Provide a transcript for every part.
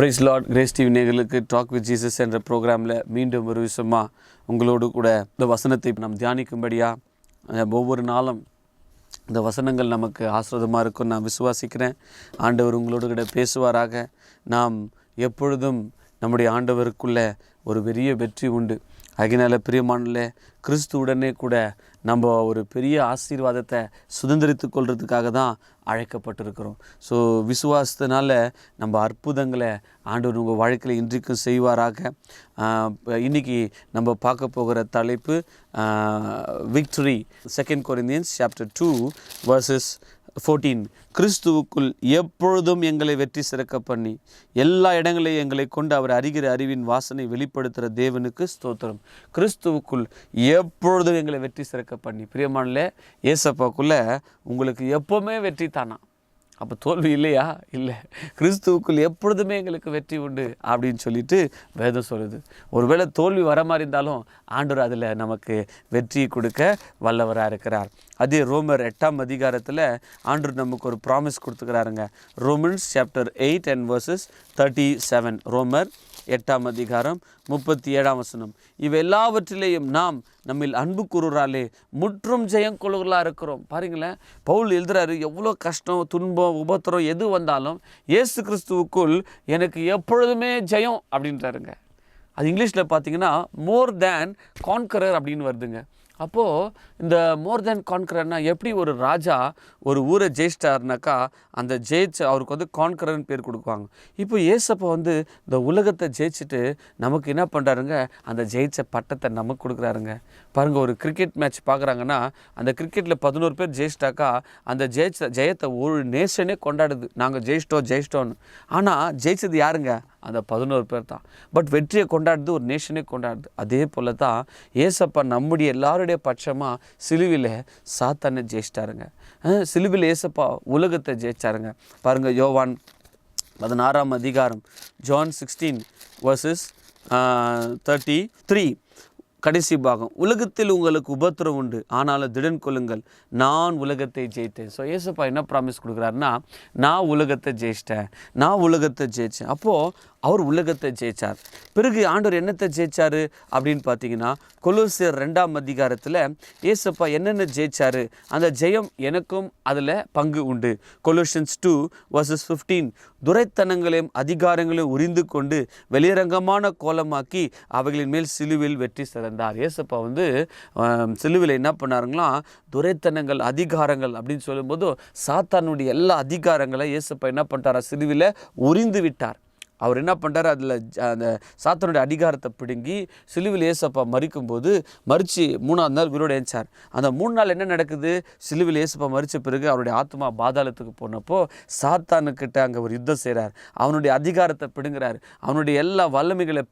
Price Lord. Grace TV நேயர்களுக்கு talk with Jesus என்ற ப்ரோக்ராமில் மீண்டும் ஒரு விஷயமாக உங்களோடு கூட இந்த வசனத்தை நாம் தியானிக்கும்படியாக ஒவ்வொரு நாளும் இந்த வசனங்கள் நமக்கு ஆசீர்வாதமாக இருக்கும் நான் விசுவாசிக்கிறேன். ஆண்டவர் உங்களோடு கூட பேசுவாராக. நாம் எப்பொழுதும் நம்முடைய ஆண்டவருக்குள்ளே ஒரு பெரிய வெற்றி உண்டு. அதனால பிரியமானல கிறிஸ்துவுடனே கூட நம்ம ஒரு பெரிய ஆசீர்வாதத்தை சுதந்திரித்து கொள்றதுக்காக தான் அழைக்கப்பட்டிருக்கிறோம். ஸோ விசுவாசத்தினால நம்ம அற்புதங்களை ஆண்டவர் உங்கள் வாழ்க்கையில் இன்றைக்கும் செய்வாராக. இன்றைக்கி நம்ம பார்க்க போகிற தலைப்பு விக்டரி. 2 Corinthians chapter 2 verses 14. கிறிஸ்துவுக்குள் எப்பொழுதும் எங்களை வெற்றி சிறக்க பண்ணி எல்லா இடங்களையும் எங்களை கொண்டு அவர் அறிகிற அறிவின் வாசனை வெளிப்படுத்துகிற தேவனுக்கு ஸ்தோத்திரம். கிறிஸ்துவுக்குள் எப்பொழுதும் எங்களை வெற்றி சிறக்க பண்ணி. பிரியமானலே, ஏசப்பாக்குள்ளே உங்களுக்கு எப்போவுமே வெற்றி தானா? அப்போ தோல்வி இல்லையா? இல்லை. கிறிஸ்துவுக்குள் எப்பொழுதுமே எங்களுக்கு வெற்றி உண்டு அப்படின்னு சொல்லிட்டு வேதம் சொல்லுது. ஒருவேளை தோல்வி வர மாதிரி இருந்தாலும் ஆண்டவர் அதில் நமக்கு வெற்றி கொடுக்க வல்லவராக இருக்கிறார். அதே ரோமர் 8ஆம் அதிகாரத்தில் ஆண்டவர் நமக்கு ஒரு promise கொடுத்துக்கிறாருங்க. Romans chapter 8 and verses 37. ரோமர் 8ஆம் அதிகாரம் 37ஆம் வசனம். இவை எல்லாவற்றிலேயும் நாம் நம்மில் அன்பு கூறுறாலே முற்றும் ஜெயம் கொள்ளுகளாக இருக்கிறோம். பாருங்களேன், பவுல் எழுதுறாரு, எவ்வளோ கஷ்டம், துன்பம், உபத்திரம் எது வந்தாலும் இயேசு கிறிஸ்துவுக்குள் எனக்கு எப்பொழுதுமே ஜெயம் அப்படின்றாருங்க. அது இங்கிலீஷில் பார்த்தீங்கன்னா மோர் தேன் கான்கரர் அப்படின்னு வருதுங்க. அப்போது இந்த மோர் தேன் கான்கரர்னா எப்படி ஒரு ராஜா ஒரு ஊரை ஜெயிச்சிட்டாருனாக்கா அந்த அவருக்கு வந்து கான்கரர்னு பேர் கொடுக்குவாங்க. இப்போ ஏசப்பா இந்த உலகத்தை ஜெயிச்சுட்டு நமக்கு என்ன பண்ணுறாருங்க, அந்த ஜெயிச்ச பட்டத்தை நமக்கு கொடுக்குறாருங்க. பாருங்கள், ஒரு கிரிக்கெட் மேட்ச் பார்க்குறாங்கன்னா அந்த கிரிக்கெட்டில் 11 பேர் ஜெயிச்சிட்டாக்கா அந்த ஜெயத்தை ஒரு நேஷனே கொண்டாடுது, நாங்கள் ஜெயிச்சிட்டோன்னு. ஆனால் ஜெயிச்சது யாருங்க? அந்த 11 பேர் தான். பட் வெற்றியை கொண்டாடுது ஒரு நேஷனே கொண்டாடுது. அதே போல் தான் ஏசப்பா நம்முடைய எல்லாருடைய பட்சமாக சிலுவையில் சாத்தானை ஜெயிச்சிட்டாருங்க. சிலுவையில் ஏசப்பா உலகத்தை ஜெயிச்சாருங்க. பாருங்கள், யோவான் 16ஆம் அதிகாரம் John 16 verses 33 கடைசி பாகம். உலகத்தில் உங்களுக்கு உபத்திரம் உண்டு, ஆனாலும் திடன் கொள்ளுங்கள், நான் உலகத்தை ஜெயித்தேன். ஸோ ஏசப்பா என்ன ப்ராமிஸ் கொடுக்குறாருன்னா, நான் உலகத்தை ஜெயித்தேன். அப்போது அவர் உலகத்தை ஜெயித்தார். பிறகு ஆண்டவர் என்னத்தை ஜெயிச்சார் அப்படின்னு பார்த்தீங்கன்னா, கொலோசியர் 2ஆம் அதிகாரத்தில் ஏசப்பா என்னென்ன ஜெயிச்சார், அந்த ஜெயம் எனக்கும் அதில் பங்கு உண்டு. Colossians 2 verses 15. துரைத்தனங்களையும் அதிகாரங்களையும் உரிந்து கொண்டு வெளியரங்கமான கோலமாக்கி அவைகளின் மேல் சிலுவில் வெற்றி சிறந்தார். ஏசப்பா சிலுவில் என்ன பண்ணாருங்களாம், துரைத்தனங்கள் அதிகாரங்கள் அப்படின்னு சொல்லும்போது சாத்தானுடைய எல்லா அதிகாரங்களை ஏசப்பா என்ன பண்ணிட்டாரா, சிலுவில் உரிந்து விட்டார். அவர் என்ன பண்ணுறாரு, அதில் அந்த சாத்தானுடைய அதிகாரத்தை பிடுங்கி சிலுவில் ஏசப்பா மறிக்கும்போது மறித்து 3ஆம் நாள் உயிரோடு எழுந்தார். அந்த 3 நாள் என்ன நடக்குது, சிலுவில் ஏசப்பா மறித்த பிறகு அவருடைய ஆத்மா பாதாளத்துக்கு போனப்போ சாத்தானுக்கிட்ட அங்கே ஒரு யுத்தம் செய்கிறார். அவனுடைய அதிகாரத்தை பிடுங்குறார், அவனுடைய எல்லா வல்லமைகளை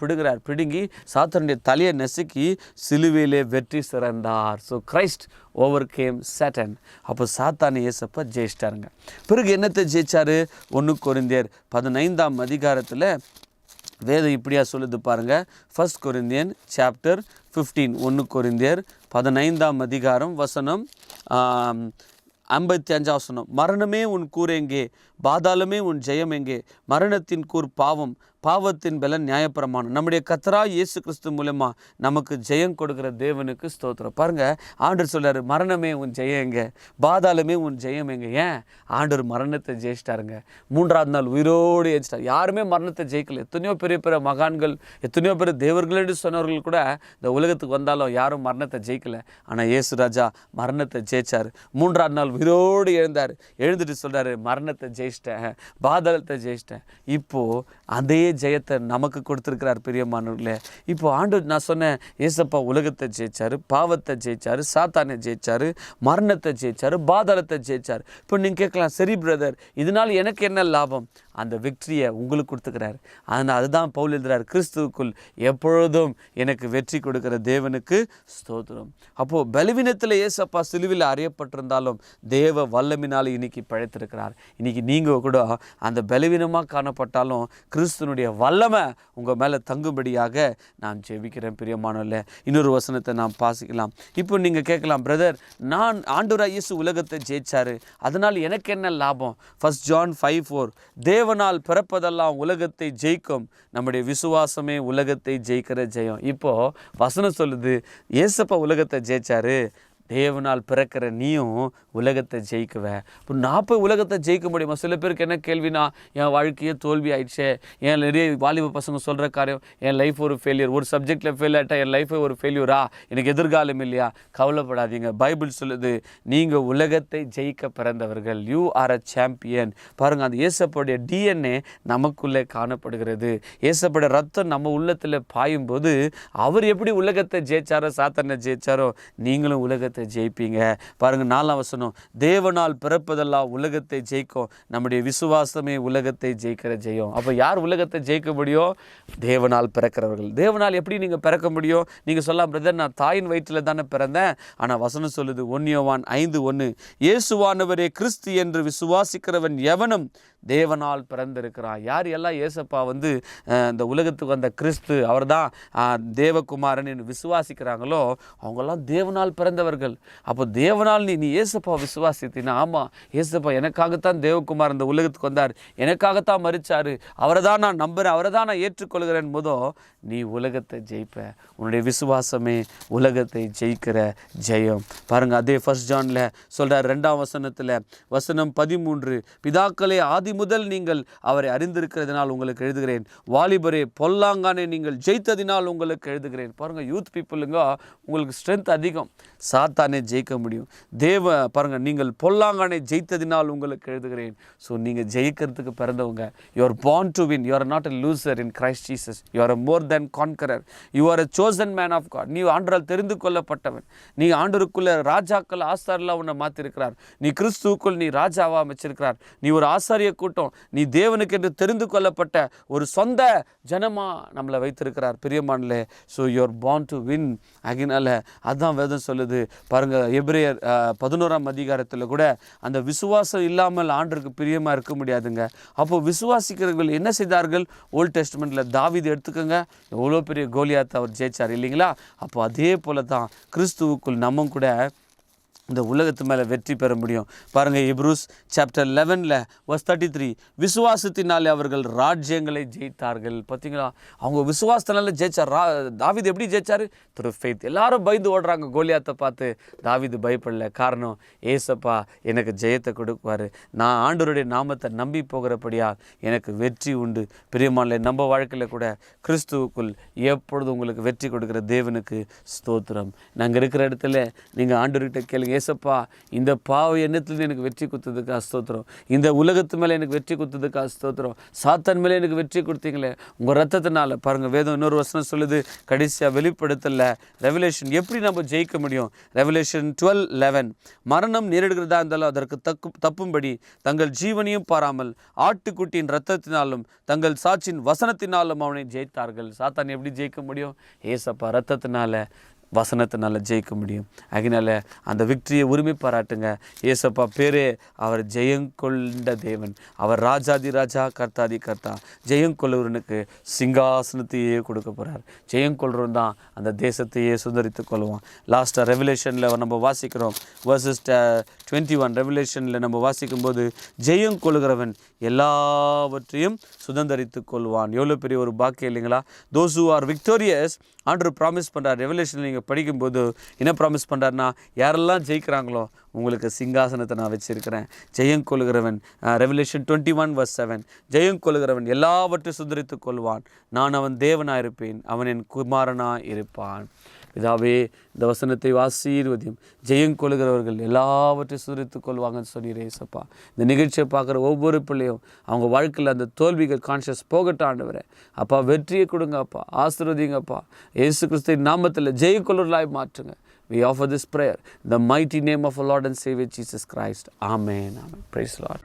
பிடுங்கி சாத்தானுடைய தலையை நசுக்கி சிலுவையிலே வெற்றி சிறந்தார். So Christ overcame Satan. அப்போ சாத்தானை ஏசப்பா ஜெயிச்சிட்டாருங்க. பிறகு என்னத்தை ஜெயிச்சாரு? 1 கொரிந்தியர் 15ஆம் அதிகாரத்தில் வேதம் இப்படியா சொல்லுது பாருங்க. 1 Corinthians chapter 15. 1 கொரிந்தியர் 15ஆம் அதிகாரம் வசனம் 55 வசனம். மரணமே உன் கூர் எங்கே, பாதாளமே உன் ஜெயம் எங்கே? மரணத்தின் கூர் பாவம், பாவத்தின் பலன் நியாயப்பிரமாணம். நம்முடைய கர்த்தராகிய இயேசு கிறிஸ்து மூலமா நமக்கு ஜெயம் கொடுக்குற தேவனுக்கு ஸ்தோத்திரம். பாருங்க, ஆண்டவர் சொல்றாரு, மரணமே உன் ஜெயம் எங்க, பாதாளமே உன் ஜெயம் எங்க? ஏன்? ஆண்டவர் மரணத்தை ஜெயிச்சிட்டாருங்க. 3ஆம் நாள் உயிரோடு எழுச்சிட்டார். யாருமே மரணத்தை ஜெயிக்கல. எத்தனையோ பெரிய மகான்கள், எத்தனையோ பேர் தேவர்கள்னு சொன்னவர்கள் கூட இந்த உலகத்துக்கு வந்தாலும் யாரும் மரணத்தை ஜெயிக்கல. ஆனால் இயேசு ராஜா மரணத்தை ஜெயிச்சார். 3ஆம் நாள் உயிரோடு எழுந்துட்டு சொல்றாரு, மரணத்தை ஜெயிச்சிட்டேன், பாதாளத்தை ஜெயிச்சிட்டேன். இப்போ அதே ஜெயத்தை நமக்கு கொடுத்துருக்கிறார். பிரியமானவர்களே, இப்போ ஆண்டவர், நான் சொன்னேன், ஏசப்பா உலகத்தை ஜெயிச்சாரு, பாவத்தை ஜெயிச்சாரு, சாத்தானை ஜெயிச்சாரு, மரணத்தை ஜெயிச்சாரு, பாதாளத்தை ஜெயிச்சாரு. இப்போ நீங்கள் கேட்கலாம், சரி பிரதர், இதனால் எனக்கு என்ன லாபம்? அந்த விக்டரியை உங்களுக்கு கொடுத்துக்கிறார். ஆனால் அதுதான் பவுல் எழுதுறார், கிறிஸ்துவுக்குள் எப்பொழுதும் எனக்கு வெற்றி கொடுக்கிற தேவனுக்கு ஸ்தோத்திரம். அப்போது பலவீனத்தில் ஏசப்பா சிலுவில் அறியப்பட்டிருந்தாலும் தேவ வல்லமினால் இன்னைக்கு பழைத்திருக்கிறார். இன்னைக்கு நீங்கள் கூட அந்த பலவீனமாக காணப்பட்டாலும் கிறிஸ்துனுடைய வல்லமை உங்கள் மேலே தங்கும்படியாக நான் ஜெபிக்கிறேன். பிரியமானவர்களே, இன்னொரு வசனத்தை நாம் வாசிக்கலாம். இப்போ நீங்கள் கேட்கலாம், பிரதர், நான் ஆண்டவராகிய இயேசு உலகத்தை ஜெயிச்சாரு, அதனால் எனக்கு என்ன லாபம்? 1 John 5:4. தேவ தேவனால் பிறப்பதெல்லாம் உலகத்தை ஜெயிக்கும், நம்முடைய விசுவாசமே உலகத்தை ஜெயிக்கிற ஜெயம். இப்போது வசனம் சொல்லுது, ஏசப்பா உலகத்தை ஜெயிச்சாரு, தேவனால் பிறக்கிற நீயும் உலகத்தை ஜெயிக்குவ. இப்போ நான் போய் உலகத்தை ஜெயிக்க முடியுமா? சில பேருக்கு என்ன கேள்வினா, என் வாழ்க்கையே தோல்வி ஆயிடுச்சே, என் நிறைய வாலிப பசங்க சொல்கிற காரியம், என் லைஃப் ஒரு ஃபெயிலியர், ஒரு சப்ஜெக்டில் ஃபெயில் ஆகிட்டா என் லைஃபே ஒரு ஃபெயிலியரா, எனக்கு எதிர்காலம் இல்லையா? கவலைப்படாதீங்க. பைபிள் சொல்லுது, நீங்கள் உலகத்தை ஜெயிக்க பிறந்தவர்கள். You are a champion. பாருங்கள், அந்த இயேசப்போடைய டிஎன்ஏ நமக்குள்ளே காணப்படுகிறது. இயேசப்போடைய ரத்தம் நம்ம உள்ளத்தில் பாயும்போது அவர் எப்படி உலகத்தை ஜெயிச்சாரோ, சாத்தானை ஜெயிச்சாரோ, நீங்களும் உலகத்தை ஜெயிப்பீங்க. பாருங்க, 4ஆம் வசனம், தேவனால் பிறப்பதெல்லாம் உலகத்தை ஜெயிக்கும், நம்முடைய விசுவாசமே உலகத்தை ஜெயிக்கிற ஜெயம். அப்போ யார் உலகத்தை ஜெயிக்க முடியும்? தேவனால் பிறக்கிறவர்கள். தேவனால் எப்படி நீங்கள் பிறக்க முடியும்? நீங்கள் சொல்லலாம், பிரதர் நான் தாயின் வயிற்றில் தானே பிறந்தேன். ஆனால் வசனம் சொல்லுது, 1 யோவான் 5:1, இயேசுவானவரே கிறிஸ்து என்று விசுவாசிக்கிறவன் எவனும் தேவனால் பிறந்திருக்கிறான். யார் எல்லாம் ஏசப்பா இந்த உலகத்துக்கு வந்த கிறிஸ்து, அவர் தான் தேவகுமாரன் என்று விசுவாசிக்கிறாங்களோ அவங்கெல்லாம் தேவனால் பிறந்தவர்கள். அப்போ தேவனால் நீ ஏசப்பா விசுவாசித்தினா, ஆமாம் ஏசப்பா எனக்காகத்தான் தேவகுமார் இந்த உலகத்துக்கு வந்தார், எனக்காகத்தான் மரிச்சார், அவரை தான் நான் நம்புகிறேன், அவரை தான் நான் ஏற்றுக்கொள்கிறேன் போதோ நீ உலகத்தை ஜெயிப்ப. உன்னுடைய விசுவாசமே உலகத்தை ஜெயிக்கிற ஜெயம். பாருங்கள், அதே 1 ஜானில் சொல்கிறார் 2ஆம் வசனத்தில், வசனம் 13, பிதாக்களே ஆதி முதல் நீங்கள் அவரை அறிந்திருக்கிறதுனால் உங்களுக்கு எழுதுகிறேன், வாலிபரே பொல்லாங்கானே நீங்கள் ஜெயித்ததினால் உங்களுக்கு எழுதுகிறேன். பாருங்கள், யூத் பீப்புளுங்க உங்களுக்கு ஸ்ட்ரென்த் அதிகம், சாத்தானே ஜெயிக்க முடியும். பாருங்கள், நீங்கள் பொல்லாங்கானே ஜெயித்ததினால் உங்களுக்கு எழுதுகிறேன். ஸோ நீங்கள் ஜெயிக்கிறதுக்கு பிறந்தவங்க. You are born to win. You are not a loser in Christ Jesus. You are a more than conqueror. You are a chosen man of God. நீ ஆண்டவரால் தெரிந்து கொள்ளப்பட்டவன். நீ ஆண்டவருக்குள்ள ராஜாக்கள் ஆசாரியெல்லாம் உன்னை மாற்றிருக்கிறார். நீ கிறிஸ்துவுக்குள் நீ ராஜாவாக அமைச்சிருக்கிறார். நீ ஒரு ஆசாரிய கூட்டம், நீ தேவனுக்கு என்று தெரிந்து கொள்ளப்பட்ட ஒரு சொந்த ஜனமாக நம்மளை வைத்திருக்கிறார். பிரியமானலே, so you are born to win. அதனால அதுதான் வேதம் சொல்லுது. பாருங்கள், எபிரேயர் 11ஆம் அதிகாரத்தில் கூட அந்த விசுவாசம் இல்லாமல் ஆண்டவருக்கு பிரியமாக இருக்க முடியாதுங்க. அப்போது விசுவாசிக்கிறவர்கள் என்ன செய்தார்கள்? ஓல்ட் டெஸ்டமெண்ட்டில் தாவீது எடுத்துக்கோங்க, எவ்வளோ பெரிய கோலியாத்தை அவர் ஜெயிச்சார் இல்லைங்களா? அப்போ அதே போல தான் கிறிஸ்துவுக்குள் நம்ம கூட இந்த உலகத்து மேலே வெற்றி பெற முடியும். பாருங்கள், Hebrews chapter 11:33, விசுவாசத்தினாலே அவர்கள் ராஜ்யங்களை ஜெயித்தார்கள். பார்த்தீங்களா, அவங்க விசுவாசத்தினால ஜெயிச்சார். தாவீது எப்படி ஜெயிச்சார்? Through faith. எல்லாரும் பயந்து ஓடுறாங்க கோலியாத்தை பார்த்து, தாவீது பயப்படல. காரணம், ஏசப்பா எனக்கு ஜெயத்தை கொடுக்குவார், நான் ஆண்டவருடைய நாமத்தை நம்பி போகிறபடியா எனக்கு வெற்றி உண்டு. பிரியமானே, நம்ம வாழ்க்கையில் கூட கிறிஸ்துவுக்குள் எப்பொழுதும் உங்களுக்கு வெற்றி கொடுக்குற தேவனுக்கு ஸ்தோத்திரம். நாங்கள் இருக்கிற இடத்துல நீங்கள் ஆண்டவர்கிட்ட கேளுங்க, ஏசப்பா இந்த பாவ எண்ணத்துலேருந்து எனக்கு வெற்றி கொடுத்ததுக்கு ஸ்தோத்திரம், இந்த உலகத்து மேலே எனக்கு வெற்றி கொடுத்ததுக்கு ஸ்தோத்திரம், சாத்தான் மேலே எனக்கு வெற்றி கொடுத்தீங்களே உங்கள் ரத்தத்தினால. பாருங்கள், வேதம் இன்னொரு வசனம் சொல்லுது, கடைசியாக வெளிப்படுத்தல ரெவலேஷன் எப்படி நம்ம ஜெயிக்க முடியும். ரெவலேஷன் 12:11, மரணம் நேரிடுகிறதா இருந்தாலும் அதற்கு தப்பும்படி தங்கள் ஜீவனையும் பாராமல் ஆட்டுக்குட்டியின் ரத்தத்தினாலும் தங்கள் சாட்சியின் வசனத்தினாலும் அவனை ஜெயித்தார்கள். சாத்தான் எப்படி ஜெயிக்க முடியும்? ஏசப்பா ரத்தத்தினால வசனத்தினால ஜெயிக்க முடியும். அதனால் அந்த விக்டரியை உரிமை பாராட்டுங்க. ஏசப்பா பேரே அவர் ஜெயங்கொண்ட தேவன், அவர் ராஜாதி ராஜா கர்த்தாதி கர்த்தா. ஜெயங்கொள்ளுவனுக்கு சிங்காசனத்தையே கொடுக்க போகிறார். ஜெயங்கொள்றவன் தான் அந்த தேசத்தையே சுதரித்து கொள்வான். லாஸ்ட்டாக ரெவலேஷனில் நம்ம வாசிக்கிறோம், verses 21 ரெவலேஷனில் நம்ம வாசிக்கும்போது, ஜெயங்கொள்கிறவன் எல்லாவற்றையும் சுதந்திரித்து கொள்வான். எவ்வளோ பெரிய ஒரு பாக்கியம் இல்லைங்களா? those who are victorious, ஆண்டவர் ப்ராமிஸ் பண்ணுறார். ரெவலேஷனில் நீங்கள் படிக்கும்போது என்ன ப்ராமிஸ் பண்ணுறாருன்னா, யாரெல்லாம் ஜெயிக்கிறாங்களோ உங்களுக்கு சிங்காசனத்தை நான் வச்சுருக்கிறேன். ஜெயங்கொள்கிறவன், ரெவலேஷன் 21:7, ஜெயங்கொள்கிறவன் எல்லாவற்றையும் சுதரித்து கொள்வான், நான் அவன் தேவனாக இருப்பேன், அவன் என் குமாரனாக இருப்பான். இதாவே இந்த வசனத்தை ஆசீர்வதியும். ஜெயங்கொள்கிறவர்கள் எல்லாவற்றையும் சுதரித்து கொள்வாங்கன்னு சொன்னீரே ஏசப்பா. இந்த நிகழ்ச்சியை பார்க்குற ஒவ்வொரு பிள்ளையும் அவங்க வாழ்க்கையில் அந்த தோல்விகள் கான்ஷியஸ் போகட்டும் ஆண்டவரே. அப்பா வெற்றியை கொடுங்க அப்பா, ஆசீர்வதிங்கப்பா. இயேசு கிறிஸ்துவின் நாமத்தில் ஜெயங்கொள்கிறவர்களாய் மாற்றுங்க. We offer this prayer in the mighty name of our Lord and Savior Jesus Christ. Amen. Amen. Praise the Lord.